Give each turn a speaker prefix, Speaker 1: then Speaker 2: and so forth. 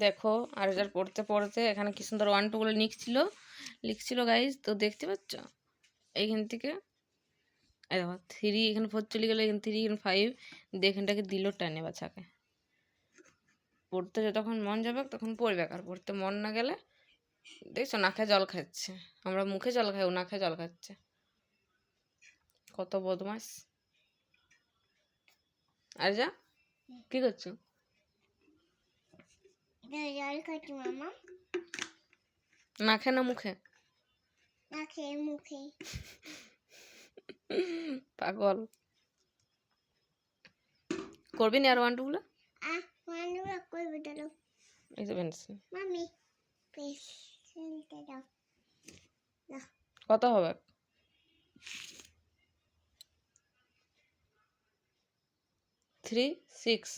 Speaker 1: দেখো আর যার পড়তে পড়তে এখানে কি সুন্দর 1 2 বলে লিখছিল গাইজ। তো দেখতে পাচ্ছ এইখান থেকে এই দেখো 3 এখানে 4 চলে গেল, এখানে 3 এখানে 5 এখানটাকে দিল টানে বাচ্চাকে। পড়তে যতক্ষণ মন যাবে তখন পড়বে, আর পড়তে মন না গেলে দেখছো নাকে জল খাচ্ছে। আমরা মুখে জল খাই, ও নাকে জল খাচ্ছে। কত বদমাস। আর যা কি করছো?
Speaker 2: জল খাচ্ছি মামা।
Speaker 1: নাকে না মুখে?
Speaker 2: নাকে মুখে।
Speaker 1: পাগল। করবি না আর 1 2 গুলো?
Speaker 2: করবে দাও
Speaker 1: এই যে পেন্সিল
Speaker 2: মামি, পেন্সিলটা দাও।
Speaker 1: কত হবে? 3 6